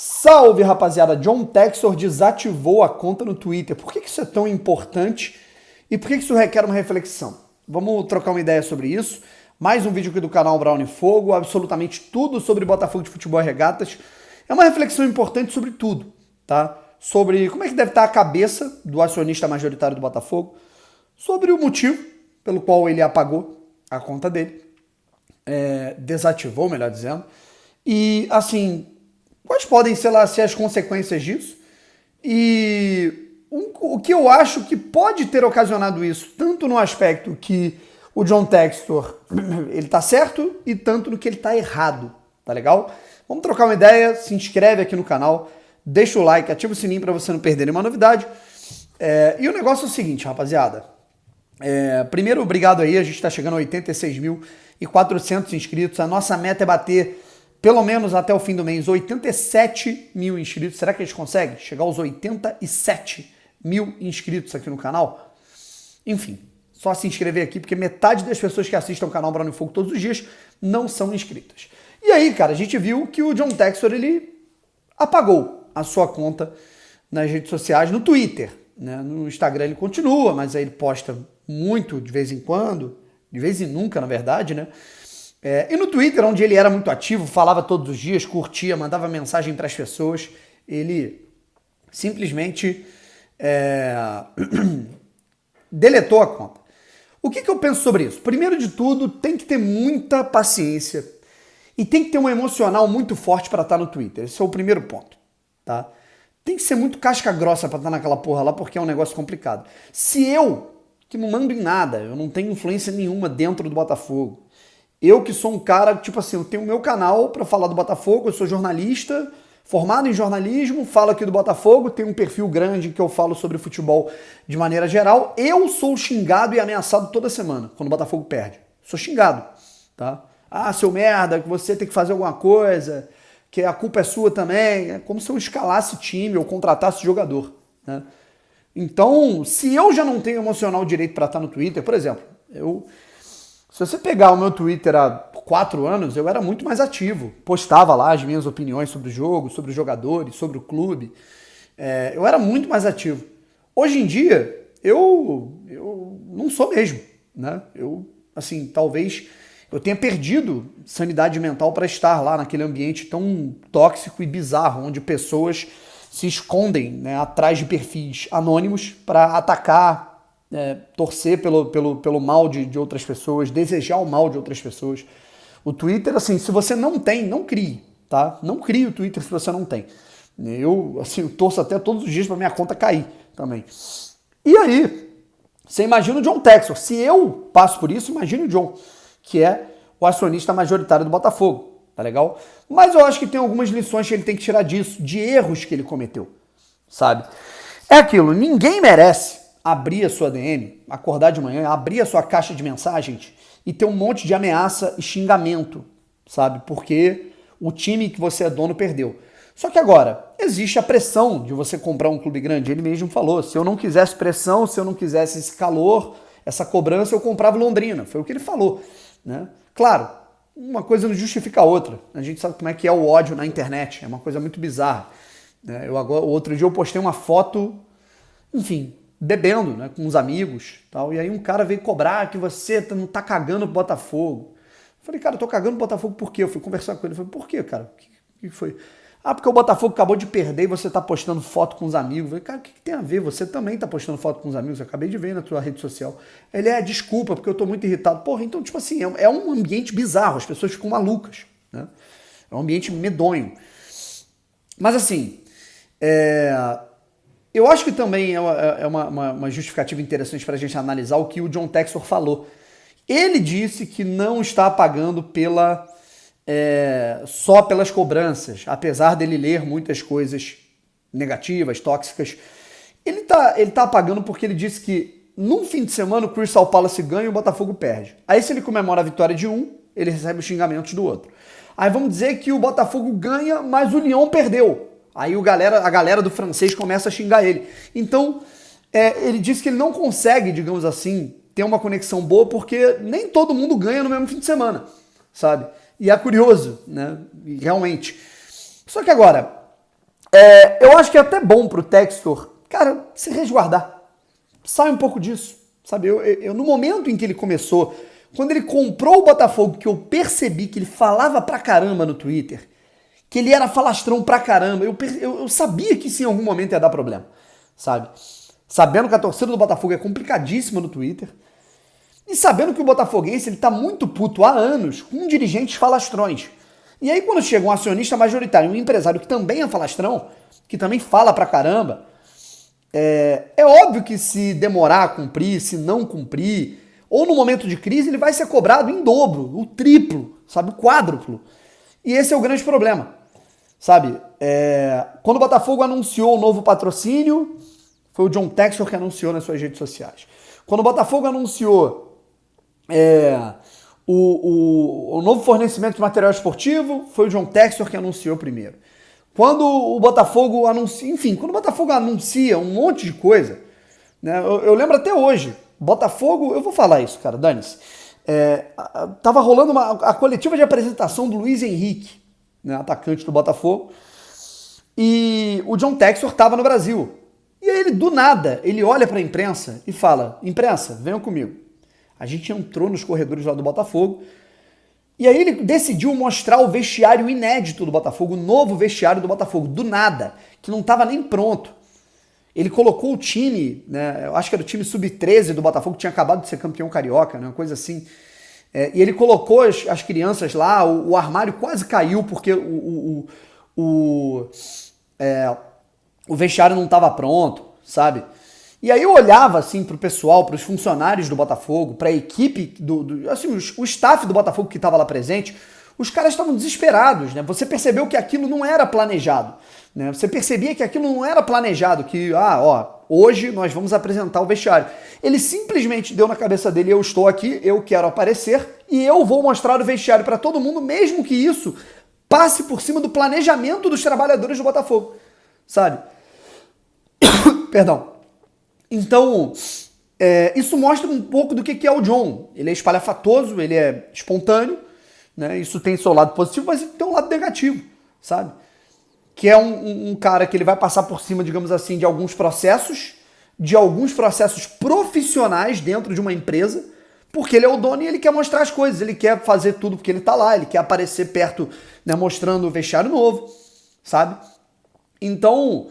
Salve, rapaziada! John Textor desativou a conta no Twitter. Por que isso é tão importante e por que isso requer uma reflexão? Vamos trocar uma ideia sobre isso. Mais um vídeo aqui do canal Brown e Fogo, absolutamente tudo sobre Botafogo de Futebol e Regatas. É uma reflexão importante sobre tudo, tá? Sobre como é que deve estar a cabeça do acionista majoritário do Botafogo, sobre o motivo pelo qual ele apagou a conta dele, desativou, melhor dizendo, e assim, quais podem ser as consequências disso? E o que eu acho que pode ter ocasionado isso, tanto no aspecto que o John Textor ele tá certo e tanto no que ele tá errado, tá legal? Vamos trocar uma ideia, se inscreve aqui no canal, deixa o like, ativa o sininho para você não perder nenhuma novidade. E o negócio é o seguinte, rapaziada. Primeiro, obrigado aí, a gente tá chegando a 86.400 inscritos, a nossa meta é bater pelo menos até o fim do mês 87 mil inscritos. Será que a gente consegue chegar aos 87 mil inscritos aqui no canal? Enfim, só se inscrever aqui, porque metade das pessoas que assistem ao canal Brown e Fogo todos os dias não são inscritas. E aí, cara, a gente viu que o John Textor, ele apagou a sua conta nas redes sociais, no Twitter, né? No Instagram ele continua, mas aí ele posta muito de vez em quando, de vez em nunca, na verdade, né? E no Twitter, onde ele era muito ativo, falava todos os dias, curtia, mandava mensagem para as pessoas, ele simplesmente deletou a conta. O que eu penso sobre isso? Primeiro de tudo, tem que ter muita paciência e tem que ter um emocional muito forte para estar no Twitter. Esse é o primeiro ponto, tá? Tem que ser muito casca grossa para estar naquela porra lá, porque é um negócio complicado. Se eu, que não mando em nada, eu não tenho influência nenhuma dentro do Botafogo, eu que sou um cara, tipo assim, eu tenho o meu canal para falar do Botafogo, eu sou jornalista, formado em jornalismo, falo aqui do Botafogo, tenho um perfil grande que eu falo sobre futebol de maneira geral. Eu sou xingado e ameaçado toda semana quando o Botafogo perde. Sou xingado, tá? Ah, seu merda, que você tem que fazer alguma coisa, que a culpa é sua também. É como se eu escalasse time ou contratasse jogador, né? Então, se eu já não tenho emocional direito para estar no Twitter, por exemplo, se você pegar o meu Twitter há 4 anos, eu era muito mais ativo. Postava lá as minhas opiniões sobre o jogo, sobre os jogadores, sobre o clube. Eu era muito mais ativo. Hoje em dia, eu não sou mesmo, né? Talvez eu tenha perdido sanidade mental para estar lá naquele ambiente tão tóxico e bizarro, onde pessoas se escondem, né, atrás de perfis anônimos para atacar, torcer pelo mal de outras pessoas, desejar o mal de outras pessoas. O Twitter, assim, se você não tem, não crie, tá? Não crie o Twitter se você não tem. Eu torço até todos os dias para minha conta cair também. E aí, você imagina o John Textor. Se eu passo por isso, imagine o John, que é o acionista majoritário do Botafogo, tá legal? Mas eu acho que tem algumas lições que ele tem que tirar disso, de erros que ele cometeu, sabe? É aquilo, ninguém merece abrir a sua DM, acordar de manhã, abrir a sua caixa de mensagens e ter um monte de ameaça e xingamento, sabe? Porque o time que você é dono perdeu. Só que agora, existe a pressão de você comprar um clube grande. Ele mesmo falou, se eu não quisesse pressão, se eu não quisesse esse calor, essa cobrança, eu comprava Londrina. Foi o que ele falou, né? Claro, uma coisa não justifica a outra. A gente sabe como é que é o ódio na internet. É uma coisa muito bizarra. Outro dia eu postei uma foto, enfim, bebendo, né, com uns amigos, tal, e aí um cara veio cobrar que você não tá cagando pro Botafogo. Eu falei, cara, eu tô cagando pro Botafogo por quê? Eu fui conversar com ele, eu falei, por quê, cara? O que foi? Ah, porque o Botafogo acabou de perder e você tá postando foto com os amigos. Eu falei, cara, o que tem a ver? Você também tá postando foto com os amigos, eu acabei de ver na tua rede social. Ele, desculpa, porque eu tô muito irritado. Porra, então, tipo assim, é um ambiente bizarro, as pessoas ficam malucas, né? É um ambiente medonho. Mas assim, eu acho que também é uma justificativa interessante para a gente analisar o que o John Textor falou. Ele disse que não está pagando só pelas cobranças, apesar dele ler muitas coisas negativas, tóxicas. Ele tá pagando porque ele disse que num fim de semana o Crystal Palace ganha e o Botafogo perde. Aí se ele comemora a vitória de um, ele recebe os xingamentos do outro. Aí vamos dizer que o Botafogo ganha, mas o Lyon perdeu. Aí a galera do francês começa a xingar ele. Então, ele disse que ele não consegue, digamos assim, ter uma conexão boa, porque nem todo mundo ganha no mesmo fim de semana, sabe? E é curioso, né? Realmente. Só que agora, Eu acho que é até bom pro Textor, cara, se resguardar. Sai um pouco disso, sabe? No momento em que ele começou, quando ele comprou o Botafogo, que eu percebi que ele falava pra caramba no Twitter, que ele era falastrão pra caramba, eu sabia que isso em algum momento ia dar problema, sabe? Sabendo que a torcida do Botafogo é complicadíssima no Twitter, e sabendo que o botafoguense ele tá muito puto há anos com dirigentes falastrões. E aí quando chega um acionista majoritário, um empresário que também é falastrão, que também fala pra caramba, é óbvio que se demorar a cumprir, se não cumprir, ou no momento de crise ele vai ser cobrado em dobro, o triplo, sabe, o quádruplo. E esse é o grande problema, sabe? Quando o Botafogo anunciou o novo patrocínio, foi o John Textor que anunciou nas suas redes sociais. Quando o Botafogo anunciou o novo fornecimento de material esportivo, foi o John Textor que anunciou primeiro. Quando o Botafogo anuncia, enfim, quando o Botafogo anuncia um monte de coisa, né, eu lembro até hoje, Botafogo, eu vou falar isso, cara, dane-se. Tava rolando a coletiva de apresentação do Luiz Henrique, né, atacante do Botafogo, e o John Textor tava no Brasil. E aí ele, do nada, ele olha pra imprensa e fala, imprensa, venham comigo. A gente entrou nos corredores lá do Botafogo, e aí ele decidiu mostrar o vestiário inédito do Botafogo, o novo vestiário do Botafogo, do nada, que não estava nem pronto. Ele colocou o time, né, eu acho que era o time sub-13 do Botafogo, que tinha acabado de ser campeão carioca, né, uma coisa assim. E ele colocou as crianças lá, o armário quase caiu porque o vestiário não estava pronto, sabe? E aí eu olhava assim pro pessoal, pros funcionários do Botafogo, pra equipe, assim, o staff do Botafogo que estava lá presente, os caras estavam desesperados, né? Você percebeu que aquilo não era planejado, né? Você percebia que aquilo não era planejado, que, hoje nós vamos apresentar o vestiário. Ele simplesmente deu na cabeça dele, eu estou aqui, eu quero aparecer e eu vou mostrar o vestiário para todo mundo, mesmo que isso passe por cima do planejamento dos trabalhadores do Botafogo, sabe? Perdão. Então, isso mostra um pouco do que é o John. Ele é espalhafatoso, ele é espontâneo, né? Isso tem seu lado positivo, mas tem um lado negativo, sabe? Que é um cara que ele vai passar por cima, digamos assim, de alguns processos profissionais dentro de uma empresa, porque ele é o dono e ele quer mostrar as coisas, ele quer fazer tudo porque ele tá lá, ele quer aparecer perto, né, mostrando o vestiário novo, sabe? Então,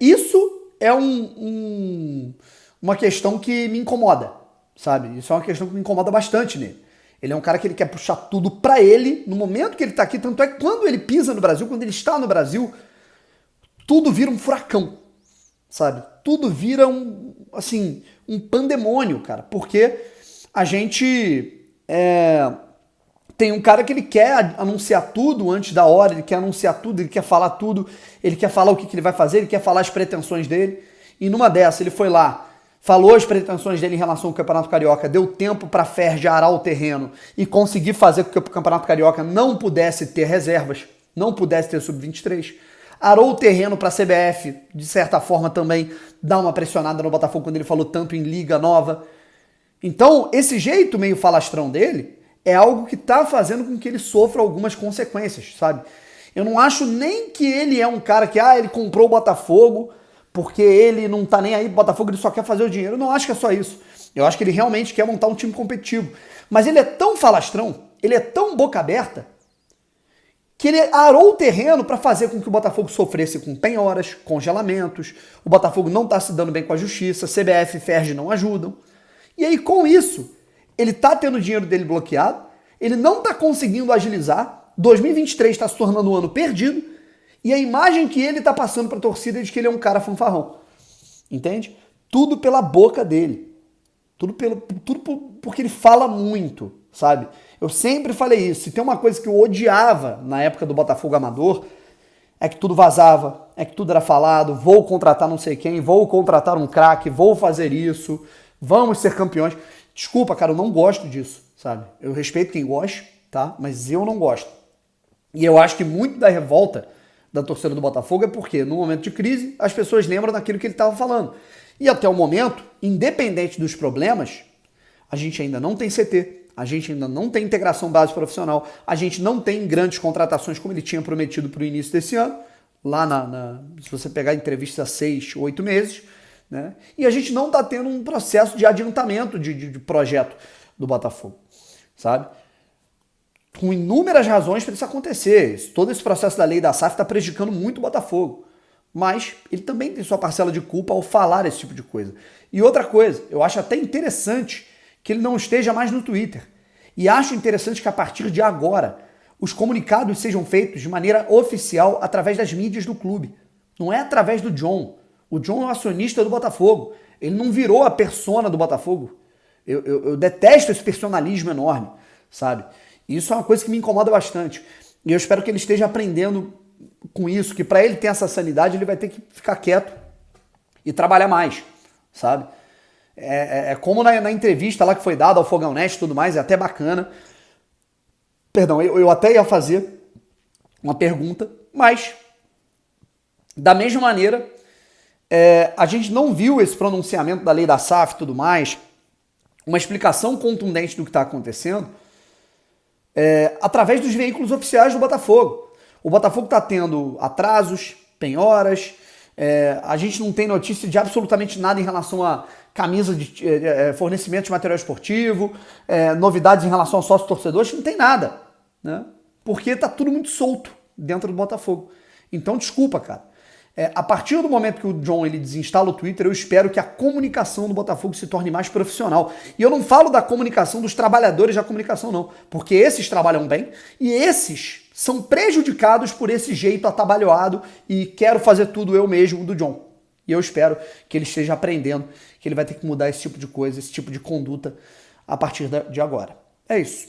isso é uma questão que me incomoda, sabe? Isso é uma questão que me incomoda bastante nele. Ele é um cara que ele quer puxar tudo pra ele no momento que ele tá aqui, tanto é que quando ele pisa no Brasil, quando ele está no Brasil, tudo vira um furacão, sabe? Tudo vira um pandemônio, cara, porque a gente tem um cara que ele quer anunciar tudo antes da hora, ele quer anunciar tudo, ele quer falar tudo, ele quer falar o que ele vai fazer, ele quer falar as pretensões dele. E numa dessa, ele foi lá, falou as pretensões dele em relação ao Campeonato Carioca, deu tempo para a Ferj arar o terreno e conseguir fazer com que o Campeonato Carioca não pudesse ter reservas, não pudesse ter sub-23. Arou o terreno para a CBF, de certa forma também, dar uma pressionada no Botafogo quando ele falou tanto em Liga Nova. Então, esse jeito meio falastrão dele é algo que tá fazendo com que ele sofra algumas consequências, sabe? Eu não acho nem que ele é um cara que, ele comprou o Botafogo porque ele não tá nem aí pro Botafogo, ele só quer fazer o dinheiro. Eu não acho que é só isso. Eu acho que ele realmente quer montar um time competitivo. Mas ele é tão falastrão, ele é tão boca aberta, que ele arou o terreno para fazer com que o Botafogo sofresse com penhoras, congelamentos, o Botafogo não tá se dando bem com a justiça, CBF e Ferj não ajudam. E aí, com isso, ele tá tendo o dinheiro dele bloqueado, ele não tá conseguindo agilizar, 2023 está se tornando um ano perdido, e a imagem que ele tá passando pra torcida é de que ele é um cara fanfarrão. Entende? Tudo pela boca dele. Tudo porque ele fala muito, sabe? Eu sempre falei isso. Se tem uma coisa que eu odiava na época do Botafogo amador, é que tudo vazava, é que tudo era falado, vou contratar não sei quem, vou contratar um craque, vou fazer isso, vamos ser campeões. Desculpa, cara, eu não gosto disso, sabe? Eu respeito quem gosta, tá? Mas eu não gosto. E eu acho que muito da revolta da torcida do Botafogo é porque, no momento de crise, as pessoas lembram daquilo que ele estava falando. E até o momento, independente dos problemas, a gente ainda não tem CT, a gente ainda não tem integração base profissional, a gente não tem grandes contratações como ele tinha prometido para o início desse ano. lá se você pegar entrevista há 6, 8 meses, né? E a gente não está tendo um processo de adiantamento de projeto do Botafogo, sabe? Com inúmeras razões para isso acontecer. Todo esse processo da lei da SAF está prejudicando muito o Botafogo. Mas ele também tem sua parcela de culpa ao falar esse tipo de coisa. E outra coisa, eu acho até interessante que ele não esteja mais no Twitter. E acho interessante que a partir de agora os comunicados sejam feitos de maneira oficial através das mídias do clube. Não é através do John. O John é o acionista do Botafogo. Ele não virou a persona do Botafogo. Eu detesto esse personalismo enorme, sabe? E isso é uma coisa que me incomoda bastante. E eu espero que ele esteja aprendendo com isso, que para ele ter essa sanidade, ele vai ter que ficar quieto e trabalhar mais, sabe? É como na entrevista lá que foi dada ao Fogão Net e tudo mais, é até bacana. Perdão, eu até ia fazer uma pergunta, mas da mesma maneira, a gente não viu esse pronunciamento da lei da SAF e tudo mais, uma explicação contundente do que está acontecendo, através dos veículos oficiais do Botafogo. O Botafogo está tendo atrasos, penhoras, a gente não tem notícia de absolutamente nada em relação a camisa de fornecimento de material esportivo, novidades em relação ao sócio-torcedor, a gente não tem nada, né? Porque está tudo muito solto dentro do Botafogo. Então, desculpa, cara. A partir do momento que o John ele desinstala o Twitter, eu espero que a comunicação do Botafogo se torne mais profissional. E eu não falo da comunicação dos trabalhadores da comunicação, não. Porque esses trabalham bem e esses são prejudicados por esse jeito atabalhoado e quero fazer tudo eu mesmo do John. E eu espero que ele esteja aprendendo que ele vai ter que mudar esse tipo de coisa, esse tipo de conduta a partir de agora. É isso.